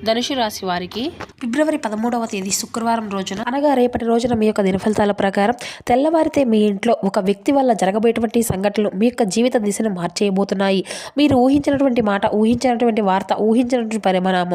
ధనుసు రాశి వారికి ఫిబ్రవరి 13వ తేదీ శుక్రవారం రోజున అనగా రేపటి రోజున మీ యొక్క దినఫలితాల ప్రకారం తెల్లవారితే మీ ఇంట్లో ఒక వ్యక్తి వల్ల జరగబోయేటువంటి సంఘటనలు మీ యొక్క జీవిత దిశను మార్చేయబోతున్నాయి. మీరు ఊహించినటువంటి మాట, ఊహించినటువంటి వార్త, ఊహించినటువంటి పరిమాణం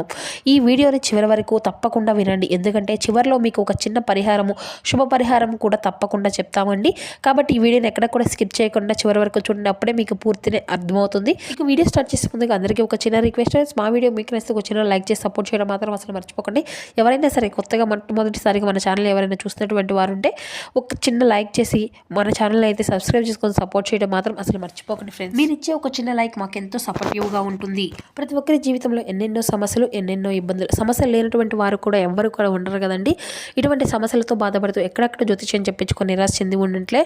ఈ వీడియోని చివరి వరకు తప్పకుండా వినండి. ఎందుకంటే చివరిలో మీకు ఒక చిన్న పరిహారము, శుభ పరిహారం కూడా తప్పకుండా చెప్తామండి. కాబట్టి ఈ వీడియోని ఎక్కడ కూడా స్కిప్ చేయకుండా చివరి వరకు చూడండి. అప్పుడే మీకు పూర్తిగా అర్థమవుతుంది. మీకు వీడియో స్టార్ట్ చేసే ముందుగా అందరికీ ఒక చిన్న రిక్వెస్ట్, మా వీడియో మీకు నచ్చితే ఒక చిన్న లైక్ చేసి సపోర్ట్ చేయడం మాత్రం అసలు మర్చిపోకండి. ఎవరైనా సరే కొత్తగా మొట్టమొదటిసారిగా మన ఛానల్ ఎవరైనా చూస్తున్నటువంటి వారు ఉంటే ఒక చిన్న లైక్ చేసి మన ఛానల్ అయితే సబ్స్క్రైబ్ చేసుకొని సపోర్ట్ చేయడం మాత్రం అసలు మర్చిపోకండి ఫ్రెండ్స్. మీరు ఇచ్చే ఒక చిన్న లైక్ మాకు ఎంతో సపోర్టివ్గా ఉంటుంది. ప్రతి ఒక్కరి జీవితంలో ఎన్నెన్నో సమస్యలు, ఎన్నెన్నో ఇబ్బందులు, సమస్యలు లేనటువంటి వారు కూడా ఎవరు కూడా ఉండరు కదండి. ఇటువంటి సమస్యలతో బాధపడుతూ ఎక్కడెక్కడ జ్యోతిష్యం చెప్పించుకొని నిరాశ చెంది ఉన్నట్లే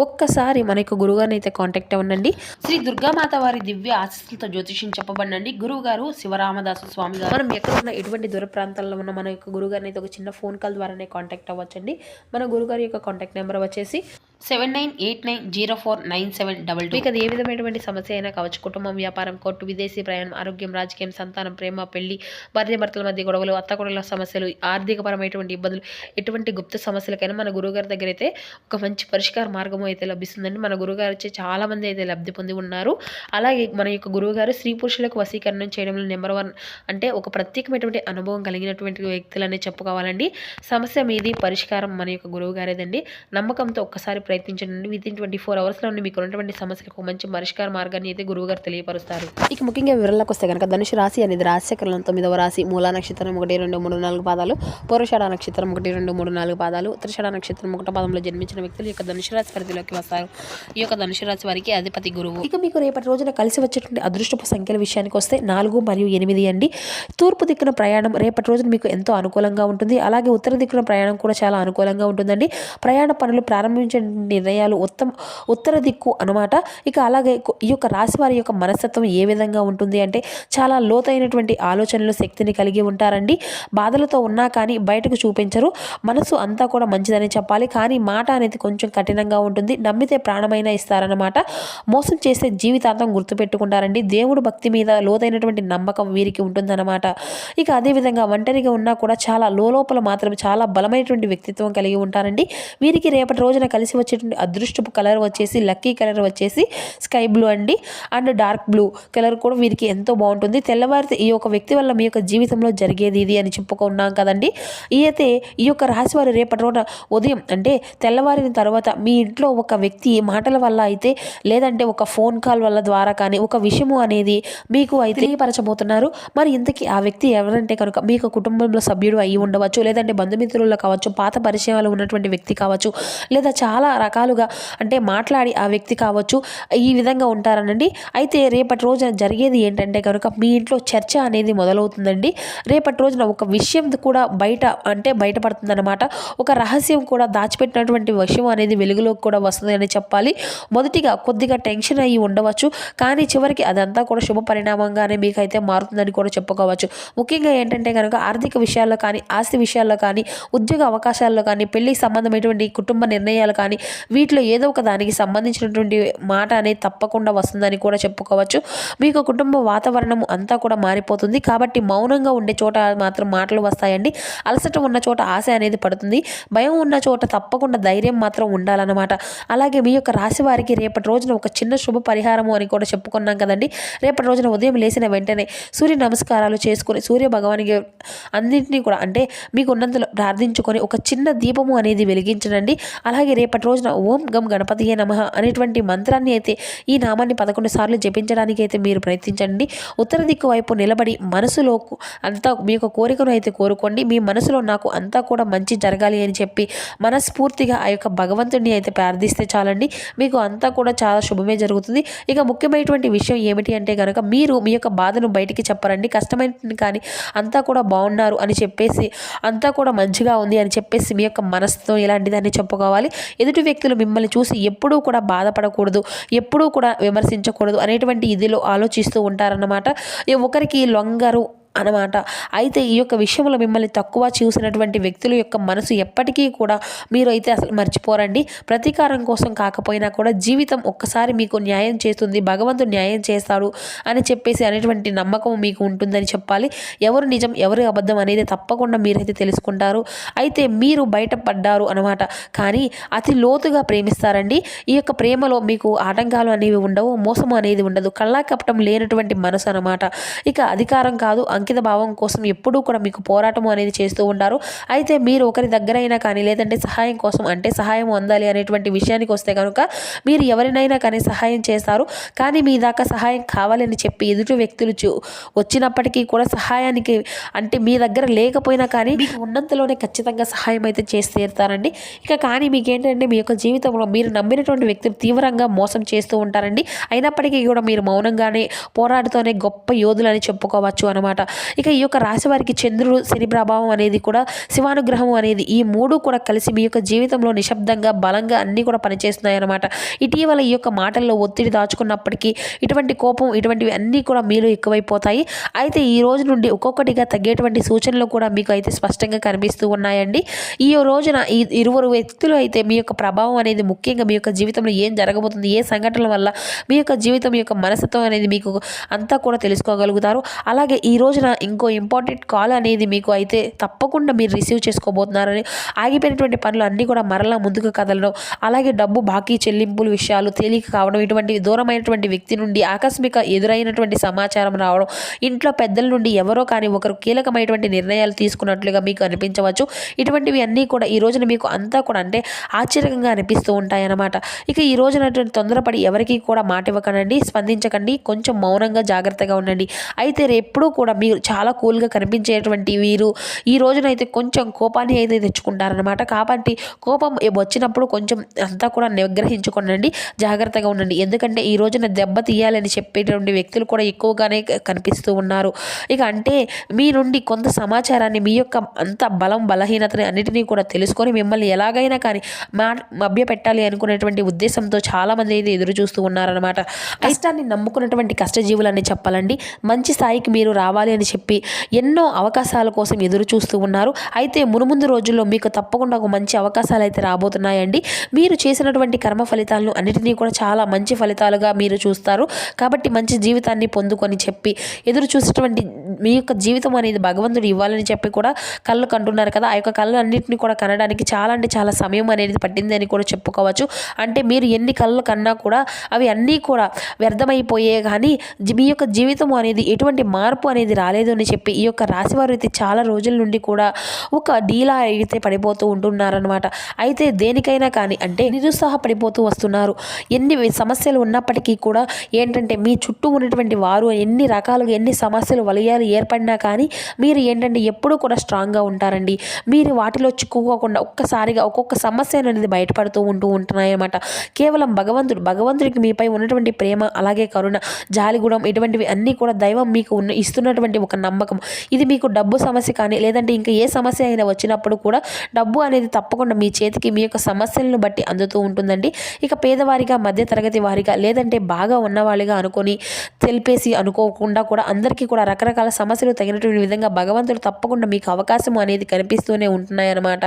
ఒక్కసారి మన యొక్క గురువుగారిని అయితే కాంటాక్ట్ అవ్వండి. శ్రీ దుర్గామాత వారి దివ్య ఆశీస్సులతో జ్యోతిష్యం చెప్పబడండి. గురువు గారు శివరామదాసు స్వామి గారు. మనం ఎక్కడ ఉన్న ఎటువంటి దూర ప్రాంతాల్లో ఉన్న మన యొక్క గురుగారిని అయితే ఒక చిన్న ఫోన్ కాల్ ద్వారానే కాంటాక్ట్ అవ్వచ్చండి. మన గురుగారి యొక్క కాంటాక్ట్ నెంబర్ వచ్చేసి 7989049722. మీకు అది ఏ విధమైనటువంటి సమస్య అయినా కావచ్చు, కుటుంబం, వ్యాపారం, కోర్టు, విదేశీ ప్రయాణం, ఆరోగ్యం, రాజకీయం, సంతానం, ప్రేమ, పెళ్లి, భార్యాభర్తల మధ్య గొడవలు, అత్తకొడల సమస్యలు, ఆర్థికపరమైనటువంటి ఇబ్బందులు, ఎటువంటి గుప్త సమస్యలకైనా మన గురుగారి దగ్గర అయితే ఒక మంచి పరిష్కార మార్గం అయితే లభిస్తుందండి. మన గురుగారు వచ్చి చాలా మంది అయితే లబ్ధి పొంది ఉన్నారు. అలాగే మన యొక్క గురువుగారు స్త్రీ పురుషులకు వశీకరణం చేయడంలో నెంబర్ 1 అంటే ఒక ప్రత్యేకమైనటువంటి అనుభవం కలిగినటువంటి వ్యక్తులనే చెప్పుకోవాలండి. సమస్య మీది పరిష్కారం మన యొక్క గురువు గారేదండి. నమ్మకంతో ఒక్కసారి ప్రయత్నించండి. వితిన్ 24 అవర్స్లో మీకు ఉన్నటువంటి సమస్యలకు మంచి పరిష్కార మార్గాన్ని అయితే గురువు గారు తెలియపరుస్తారు. ఇక ముఖ్యంగా వివరాలకు వస్తే కనుక ధనుసు రాశి అనేది రాశిచక్రంలో 9వ రాశి. మూలా నక్షత్రం 1, 2, 3, 4 పాదాలు, పూర్వషాఢ నక్షత్రం 1, 2, 3, 4 పాదాలు, ఉత్తరాషాఢ నక్షత్రం 1వ పాదంలో జన్మించిన వ్యక్తులు ఈ యొక్క ధనుసు రాశి పరిధిలోకి వస్తారు. ఈ యొక్క ధనుసు రాశి వారికి అధిపతి గురువు. ఇక మీకు రేపటి రోజున కలిసి వచ్చేటువంటి అదృష్టపు సంఖ్యల విషయానికి వస్తే 4 మరియు 8 అండి. తూర్పు దిక్కున ప్రయాణం రేపటి రోజున మీకు ఎంతో అనుకూలంగా ఉంటుంది. అలాగే ఉత్తర దిక్కున ప్రయాణం కూడా చాలా అనుకూలంగా ఉంటుందండి. ప్రయాణ పనులు ప్రారంభించే నిర్ణయాలు ఉత్తర దిక్కు అనమాట. ఇక అలాగే ఈ యొక్క రాశి వారి యొక్క మనస్తత్వం ఏ విధంగా ఉంటుంది అంటే చాలా లోతైనటువంటి ఆలోచనలు, శక్తిని కలిగి ఉంటారండి. బాధలతో ఉన్నా కానీ బయటకు చూపించరు. మనసు అంతా కూడా మంచిదని చెప్పాలి. కానీ మాట అనేది కొంచెం కఠినంగా ఉంటుంది. నమ్మితే ప్రాణమైనా ఇస్తారన్నమాట. మోసం చేసే జీవితాంతం గుర్తుపెట్టుకుంటారండి. దేవుడు భక్తి మీద లోతైనటువంటి నమ్మకం వీరికి ఉంటుందన్నమాట. ఇక అదేవిధంగా ఒంటరిగా ఉన్నా కూడా చాలా లోపల మాత్రం చాలా బలమైనటువంటి వ్యక్తిత్వం కలిగి ఉంటారండి. వీరికి రేపటి రోజున కలిసి వచ్చేటువంటి అదృష్టపు కలర్ వచ్చేసి, లక్కీ కలర్ వచ్చేసి స్కై బ్లూ అండి. అండ్ డార్క్ బ్లూ కలర్ కూడా వీరికి ఎంతో బాగుంటుంది. తెల్లవారితే ఈ యొక్క వ్యక్తి వల్ల మీ యొక్క జీవితంలో జరిగేది ఇది అని చెప్పుకున్నాం కదండి. అయితే ఈ యొక్క రాశి వారు రేపటి రోజున ఉదయం అంటే తెల్లవారిన తర్వాత మీ ఇంట్లో ఒక వ్యక్తి మాటల వల్ల అయితే, లేదంటే ఒక ఫోన్ కాల్ వల్ల ద్వారా కానీ ఒక విషయము అనేది మీకు అయితే తెలియపరచబోతున్నారు. మరి ఇంతకీ ఆ వ్యక్తి ఎవరంటే కనుక మీకు కుటుంబంలో సభ్యుడు అయి ఉండవచ్చు, లేదంటే బంధుమిత్రుల్లో కావచ్చు, పాత పరిచయాలు ఉన్నటువంటి వ్యక్తి కావచ్చు, లేదా చాలా రకాలుగా అంటే మాట్లాడి ఆ వ్యక్తి కావచ్చు, ఈ విధంగా ఉంటారనండి. అయితే రేపటి రోజున జరిగేది ఏంటంటే కనుక మీ ఇంట్లో చర్చ అనేది మొదలవుతుందండి. రేపటి రోజున ఒక విషయం కూడా బయటపడుతుందన్నమాట. ఒక రహస్యం కూడా దాచిపెట్టినటువంటి విషయం అనేది వెలుగులోకి కూడా వస్తుంది అని చెప్పాలి. మొదటిగా కొద్దిగా టెన్షన్ అయ్యి ఉండవచ్చు, కానీ చివరికి అదంతా కూడా శుభ పరిణామంగానే మీకైతే మారుతుందని కూడా చెప్పుకోవచ్చు. ముఖ్యంగా ఏంటంటే కనుక ఆర్థిక విషయాల్లో కానీ, ఆస్తి విషయాల్లో కానీ, ఉద్యోగ అవకాశాల్లో కానీ, పెళ్లికి సంబంధమైనటువంటి కుటుంబ నిర్ణయాలు కానీ, వీటిలో ఏదో ఒక దానికి సంబంధించినటువంటి మాట అనేది తప్పకుండా వస్తుందని కూడా చెప్పుకోవచ్చు. మీకు కుటుంబ వాతావరణం అంతా కూడా మారిపోతుంది. కాబట్టి మౌనంగా ఉండే చోట మాత్రం మాటలు వస్తాయండి. అలసట ఉన్న చోట ఆశ అనేది పడుతుంది. భయం ఉన్న చోట తప్పకుండా ధైర్యం మాత్రం ఉండాలన్నమాట. అలాగే మీ యొక్క రాశి వారికి రేపటి రోజున ఒక చిన్న శుభ పరిహారము అని కూడా చెప్పుకున్నాం కదండి. రేపటి రోజున ఉదయం లేచిన వెంటనే సూర్య నమస్కారాలు చేసుకుని సూర్య భగవానికి అన్నింటినీ కూడా అంటే మీకు ఉన్నంతలో ప్రార్థించుకొని ఒక చిన్న దీపము అనేది వెలిగించనండి. అలాగే రేపటి రోజున ఓం గం గణపతియే నమః అనేటువంటి మంత్రాన్ని అయితే ఈ నామాన్ని 11 సార్లు జపించడానికి అయితే మీరు ప్రయత్నించండి. ఉత్తర దిక్కు వైపు నిలబడి మనసులో అంతా మీ యొక్క కోరికను అయితే కోరుకోండి. మీ మనసులో నాకు అంతా కూడా మంచి జరగాలి అని చెప్పి మనస్ఫూర్తిగా ఆ యొక్క భగవంతుడిని అయితే ప్రార్థిస్తే చాలండి. మీకు అంతా కూడా చాలా శుభమే జరుగుతుంది. ఇక ముఖ్యమైనటువంటి విషయం ఏమిటి అంటే కనుక మీరు మీ యొక్క బాధను బయటికి చెప్పరండి. కష్టమైన కానీ అంతా కూడా బాగున్నారు అని చెప్పేసి, అంతా కూడా మంచిగా ఉంది అని చెప్పేసి మీ యొక్క మనసుతో ఇలాంటిదని చెప్పుకోవాలి. ఎదుటి వ్యక్తులు మిమ్మల్ని చూసి ఎప్పుడూ కూడా బాధపడకూడదు, ఎప్పుడూ కూడా విమర్శించకూడదు అనేటువంటి ఇదిలో ఆలోచిస్తూ ఉంటారన్నమాట. ఒకరికి లొంగరు అనమాట. అయితే ఈ యొక్క విషయంలో మిమ్మల్ని తక్కువ చూసినటువంటి వ్యక్తుల యొక్క మనసు ఎప్పటికీ కూడా మీరు అయితే అసలు మర్చిపోరండి. ప్రతీకారం కోసం కాకపోయినా కూడా జీవితం ఒక్కసారి మీకు న్యాయం చేస్తుంది, భగవంతుడు న్యాయం చేస్తాడు అని చెప్పేసి అనేటువంటి నమ్మకం మీకు ఉంటుందని చెప్పాలి. ఎవరు నిజం ఎవరు అబద్ధం అనేది తప్పకుండా మీరైతే తెలుసుకుంటారు. అయితే మీరు బయటపడ్డారు అనమాట. కానీ అతి లోతుగా ప్రేమిస్తారండి. ఈ యొక్క ప్రేమలో మీకు ఆటంకాలు అనేవి ఉండవు, మోసం అనేది ఉండదు, కళ్ళా కపటం లేనటువంటి మనసు అనమాట. ఇక అధికారం కాదు, అంకిత భావం కోసం ఎప్పుడూ కూడా మీకు పోరాటం అనేది చేస్తూ ఉంటారు. అయితే మీరు ఒకరి దగ్గరైనా కానీ లేదంటే సహాయం కోసం అంటే సహాయం అందాలి అనేటువంటి విషయానికి వస్తే కనుక మీరు ఎవరినైనా కానీ సహాయం చేస్తారు. కానీ మీ దాకా సహాయం కావాలని చెప్పి ఎదుటి వ్యక్తులు వచ్చినప్పటికీ కూడా సహాయానికి అంటే మీ దగ్గర లేకపోయినా కానీ మీకు ఉన్నంతలోనే ఖచ్చితంగా సహాయం అయితే చేసి తీరుతారండి. ఇక కానీ మీకేంటంటే మీ యొక్క జీవితంలో మీరు నమ్మినటువంటి వ్యక్తులు తీవ్రంగా మోసం చేస్తూ ఉంటారండి. అయినప్పటికీ కూడా మీరు మౌనంగానే పోరాడుతూనే గొప్ప యోధులు అని చెప్పుకోవచ్చు అనమాట. ఇక ఈ యొక్క రాశి వారికి చంద్రుడు, శని ప్రభావం అనేది కూడా, శివానుగ్రహం అనేది ఈ మూడు కూడా కలిసి మీ యొక్క జీవితంలో నిశ్శబ్దంగా బలంగా అన్నీ కూడా పనిచేస్తున్నాయి అనమాట. ఇటీవల ఈ యొక్క మాటల్లో ఒత్తిడి దాచుకున్నప్పటికీ ఇటువంటి కోపం ఇటువంటివి అన్నీ కూడా మీలో ఎక్కువైపోతాయి. అయితే ఈ రోజు నుండి ఒక్కొక్కటిగా తగ్గేటువంటి సూచనలు కూడా మీకు అయితే స్పష్టంగా కనిపిస్తూ ఉన్నాయండి. ఈ రోజున ఈ ఇరువురు వ్యక్తులు అయితే మీ యొక్క ప్రభావం అనేది ముఖ్యంగా మీ యొక్క జీవితంలో ఏం జరగబోతుంది, ఏ సంఘటనల వల్ల మీ యొక్క జీవితం యొక్క మనసుతో అనేది మీకు అంతా కూడా తెలుసుకోగలుగుతారు. అలాగే ఈ రోజున ఇంకో ఇంపార్టెంట్ కాల్ అనేది మీకు అయితే తప్పకుండా మీరు రిసీవ్ చేసుకోబోతున్నారని, ఆగిపోయినటువంటి పనులు అన్నీ కూడా మరలా ముందుకు కదలడం, అలాగే డబ్బు బాకీ చెల్లింపుల విషయాలు తేలిక కావడం, ఇటువంటి దూరమైనటువంటి వ్యక్తి నుండి ఆకస్మిక ఎదురైనటువంటి సమాచారం రావడం, ఇంట్లో పెద్దల నుండి ఎవరో కానీ ఒకరు కీలకమైనటువంటి నిర్ణయాలు తీసుకున్నట్లుగా మీకు అనిపించవచ్చు. ఇటువంటివి అన్నీ కూడా ఈ రోజున మీకు అంతా కూడా అంటే ఆశ్చర్యంగా అనిపిస్తూ ఉంటాయన్నమాట. ఇక ఈ రోజున తొందరపడి ఎవరికి కూడా మాట ఇవ్వకండి, స్పందించకండి, కొంచెం మౌనంగా జాగ్రత్తగా ఉండండి. అయితే ఎప్పుడూ కూడా మీరు చాలా కూల్గా కనిపించేటువంటి వీరు ఈ రోజునైతే కొంచెం కోపాన్ని అయితే తెచ్చుకుంటారనమాట. కాబట్టి కోపం వచ్చినప్పుడు కొంచెం అంతా కూడా నిగ్రహించుకోండి, జాగ్రత్తగా ఉండండి. ఎందుకంటే ఈ రోజున దెబ్బ తీయాలని చెప్పేటువంటి వ్యక్తులు కూడా ఎక్కువగానే కనిపిస్తూ ఉన్నారు. ఇక అంటే మీ నుండి కొంత సమాచారాన్ని మీ యొక్క అంత బలం బలహీనతని అన్నిటినీ కూడా తెలుసుకొని మిమ్మల్ని ఎలాగైనా కానీ మభ్య పెట్టాలి అనుకునేటువంటి ఉద్దేశంతో చాలామంది అయితే ఎదురు చూస్తూ ఉన్నారనమాట. కష్టాన్ని నమ్ముకున్నటువంటి కష్టజీవులని చెప్పాలండి. మంచి స్థాయికి మీరు రావాలి అని చెప్పి ఎన్నో అవకాశాల కోసం ఎదురు చూస్తూ ఉన్నారు. అయితే మునుముందు రోజుల్లో మీకు తప్పకుండా ఒక మంచి అవకాశాలు అయితే రాబోతున్నాయండి. మీరు చేసినటువంటి కర్మ ఫలితాలను అన్నిటినీ కూడా చాలా మంచి ఫలితాలుగా మీరు చూస్తారు. కాబట్టి మంచి జీవితాన్ని పొందుకొని చెప్పి ఎదురు చూసేటువంటి మీ యొక్క జీవితం అనేది భగవంతుడు ఇవ్వాలని చెప్పి కూడా కళ్ళు కంటున్నారు కదా. ఆ యొక్క కళ్ళు అన్నింటినీ కూడా కనడానికి చాలా అంటే చాలా సమయం అనేది పట్టింది అని కూడా చెప్పుకోవచ్చు. అంటే మీరు ఎన్ని కళ్ళు కన్నా కూడా అవి అన్నీ కూడా వ్యర్థమైపోయే కానీ మీ యొక్క జీవితం అనేది ఎటువంటి మార్పు అనేది రాలేదు అని చెప్పి ఈ యొక్క రాశివారు అయితే చాలా రోజుల నుండి కూడా ఒక డీలా అయితే పడిపోతూ ఉంటున్నారనమాట. అయితే దేనికైనా కానీ అంటే నిరుత్సాహపడిపోతూ వస్తున్నారు. ఎన్ని సమస్యలు ఉన్నప్పటికీ కూడా ఏంటంటే మీ చుట్టూ ఉన్నటువంటి వారు ఎన్ని రకాలుగా ఎన్ని సమస్యలు వలయాలు ఏర్పడినా కానీ మీరు ఏంటంటే ఎప్పుడూ కూడా స్ట్రాంగ్గా ఉంటారండి. మీరు వాటిలో చిక్కుకోకుండా ఒక్కసారిగా ఒక్కొక్క సమస్య అనేది బయటపడుతూ ఉంటున్నాయన్నమాట. కేవలం భగవంతుడికి మీపై ఉన్నటువంటి ప్రేమ, అలాగే కరుణ, జాలిగుణం ఇటువంటివి అన్నీ కూడా దైవం మీకు ఇస్తున్నటువంటి ఒక నమ్మకం. ఇది మీకు డబ్బు సమస్య కానీ లేదంటే ఇంకా ఏ సమస్య అయినా వచ్చినప్పుడు కూడా డబ్బు అనేది తప్పకుండా మీ చేతికి మీ యొక్క సమస్యలను బట్టి అందుతూ ఉంటుందండి. ఇక పేదవారిగా, మధ్యతరగతి వారిగా లేదంటే బాగా ఉన్నవాళ్ళుగా అనుకొని తెలిపేసి అనుకోకుండా కూడా అందరికీ కూడా రకరకాల సమస్యలు తగినటువంటి విధంగా భగవంతుడు తప్పకుండా మీకు అవకాశం అనేది కనిపిస్తూనే ఉంటున్నాయన్నమాట.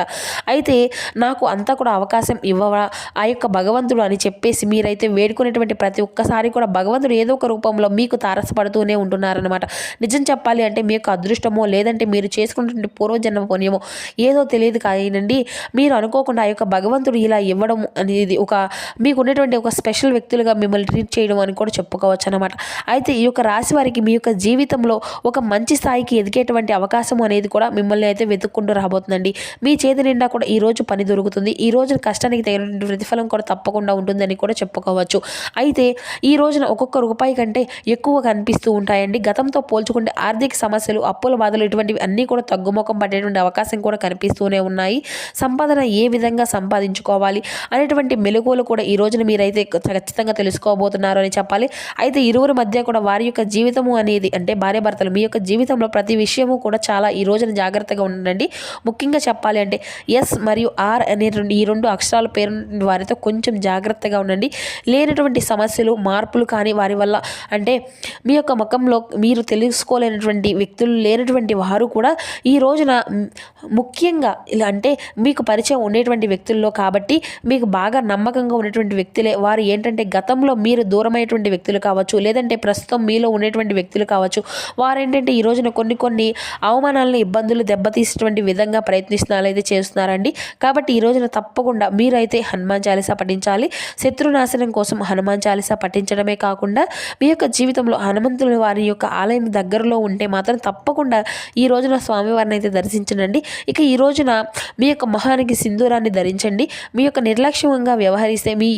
అయితే నాకు అంతా కూడా అవకాశం ఇవ్వవా ఆ యొక్క భగవంతుడు అని చెప్పేసి మీరైతే వేడుకునేటువంటి ప్రతి ఒక్కసారి కూడా భగవంతుడు ఏదో ఒక రూపంలో మీకు తారసపడుతూనే ఉంటున్నారనమాట. నిజం చెప్పాలి అంటే మీ యొక్క అదృష్టమో లేదంటే మీరు చేసుకున్నటువంటి పూర్వజన్మ పుణ్యమో ఏదో తెలియదు కానండి, మీరు అనుకోకుండా ఆ యొక్క భగవంతుడు ఇలా ఇవ్వడం అనేది ఒక మీకు ఉన్నటువంటి ఒక స్పెషల్ వ్యక్తులుగా మిమ్మల్ని ట్రీట్ చేయడం అని కూడా చెప్పుకోవచ్చు అనమాట. అయితే ఈ యొక్క రాశి వారికి మీ యొక్క జీవితంలో ఒక మంచి స్థాయికి ఎదిగేటువంటి అవకాశం అనేది కూడా మిమ్మల్ని అయితే వెతుక్కుంటూ రాబోతుందండి. మీ చేతి నిండా కూడా ఈ రోజు పని దొరుకుతుంది. ఈ రోజు కష్టానికి తగినటువంటి ప్రతిఫలం కూడా తప్పకుండా ఉంటుందని కూడా చెప్పుకోవచ్చు. అయితే ఈ రోజున ఒక్కొక్క రూపాయి కంటే ఎక్కువ కనిపిస్తూ ఉంటాయండి. గతంతో పోల్చుకుంటే ఆర్థిక సమస్యలు, అప్పుల బాధలు ఇటువంటివి అన్నీ కూడా తగ్గుముఖం పడేటువంటి అవకాశం కూడా కనిపిస్తూనే ఉన్నాయి. సంపాదన ఏ విధంగా సంపాదించుకోవాలి అనేటువంటి మెలకువలు కూడా ఈ రోజున మీరైతే ఖచ్చితంగా తెలుసుకోబోతున్నారు అని చెప్పాలి. అయితే ఇరువురి మధ్య కూడా వారి యొక్క జీవితము అనేది అంటే భార్యాభర్తలు మీ యొక్క జీవితంలో ప్రతి విషయము కూడా చాలా ఈ రోజున జాగ్రత్తగా ఉండండి. ముఖ్యంగా చెప్పాలి అంటే ఎస్ మరియు ఆర్ అనేటువంటి ఈ 2 అక్షరాల పేరు వారితో కొంచెం జాగ్రత్తగా ఉండండి. లేనటువంటి సమస్యలు మార్పులు కానీ వారి వల్ల అంటే మీ యొక్క ముఖంలో మీరు తెలుసుకోలేనటువంటి వ్యక్తులు లేనటువంటి వారు కూడా ఈ రోజున ముఖ్యంగా ఇలా అంటే మీకు పరిచయం ఉండేటువంటి వ్యక్తుల్లో కాబట్టి మీకు బాగా నమ్మకంగా ఉన్నటువంటి వ్యక్తులే వారు. ఏంటంటే గతంలో మీరు దూరమైనటువంటి వ్యక్తులు కావచ్చు, లేదంటే ప్రస్తుతం మీలో ఉండేటువంటి వ్యక్తులు కావచ్చు, వారేంటంటే ఈ రోజున కొన్ని అవమానాలను ఇబ్బందులు దెబ్బతీసేటువంటి విధంగా ప్రయత్నిస్తున్నారు అయితే చేస్తున్నారండి. కాబట్టి ఈ రోజున తప్పకుండా మీరైతే హనుమాన్ చాలీసా పఠించాలి. శత్రునాశనం కోసం హనుమాన్ చాలీసా పఠించడమే కాకుండా మీ యొక్క జీవితంలో హనుమంతుల వారి యొక్క ఆలయం దగ్గరలో ఉంటే మాత్రం తప్పకుండా ఈ రోజున స్వామివారిని అయితే దర్శించండి. ఇక ఈ రోజున మీ యొక్క మొహానికి సింధూరాన్ని ధరించండి. మీ యొక్క నిర్లక్ష్యంగా వ్యవహరిస్తే మీ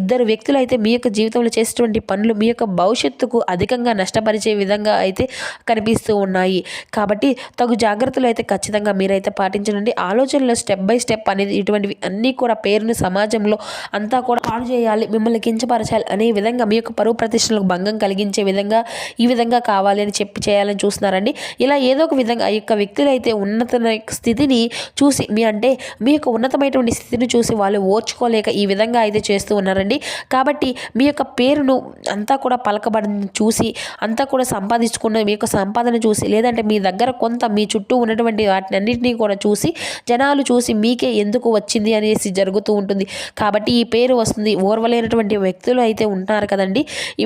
ఇద్దరు వ్యక్తులు అయితే మీ యొక్క జీవితంలో చేసేటువంటి పనులు మీ యొక్క భవిష్యత్తుకు అధికంగా నష్టపరిచే విధంగా అయితే కనిపిస్తూ ఉన్నాయి. కాబట్టి తగు జాగ్రత్తలు అయితే ఖచ్చితంగా మీరైతే పాటించండి. ఆలోచనలో స్టెప్ బై స్టెప్ అనేది ఇటువంటివి అన్నీ కూడా పేరును సమాజంలో అంతా కూడా పాడు చేయాలి, మిమ్మల్ని కించపరచాలి అనే విధంగా మీ యొక్క పరువు ప్రతిష్టలకు భంగం కలిగించే విధంగా ఈ విధంగా కావాలి అని చెప్పి చేయాలని చూస్తున్నారండి. ఇలా ఏదో ఒక విధంగా ఆ యొక్క వ్యక్తులు అయితే ఉన్నత స్థితిని చూసి మీ యొక్క ఉన్నతమైనటువంటి స్థితిని చూసి వాళ్ళు ఓర్చుకోలేక ఈ విధంగా అయితే చేస్తూ ఉన్నారండి. కాబట్టి మీ యొక్క పేరును అంతా కూడా పలకబడిని చూసి అంతా కూడా సంపాదించుకున్న మీ యొక్క సంపాదన చూసి లేదంటే మీ దగ్గర కొంత మీ చుట్టూ ఉన్నటువంటి వాటిని అన్నింటినీ కూడా చూసి జనాలు చూసి మీకే ఎందుకు వచ్చింది అనేసి జరుగుతూ ఉంటుంది. కాబట్టి ఈ పేరు వస్తుంది. ఓర్వలేనటువంటి వ్యక్తులు అయితే ఉంటున్నారు కదండి.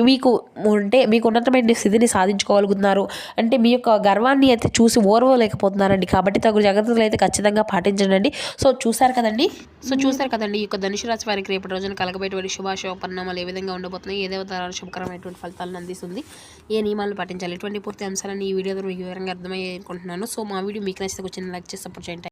మీకు ఉన్నతమైన స్థితిని సాధించుకోగలుగుతున్నారు అంటే మీ యొక్క గర్వాన్ని అయితే చూసి ఓర్వలేకపోతున్నారండి. కాబట్టి తగు జాగ్రత్తలు అయితే ఖచ్చితంగా పాటించండి. సో చూసారు కదండి ఈ యొక్క ధనుసు రాశి వారికి రేపటి రోజున కలగబోయేటువంటి శుభాశుభ పరిణామాలు ఏ విధంగా ఉండబోతున్నాయి, ఏ దేవత శుభకరమైనటువంటి ఫలితాలను అందిస్తుంది, ఏ నియమాలను పాటించాలి, ఇటువంటి పూర్తి అంశాలను ఈ వీడియో ద్వారా మీకు వివరంగా అర్థమయ్యాయి అనుకుంటున్నాను. సో మా వీడియో మీకు నచ్చితే చిన్న లైక్ చేసి సపోర్ట్ చేయండి.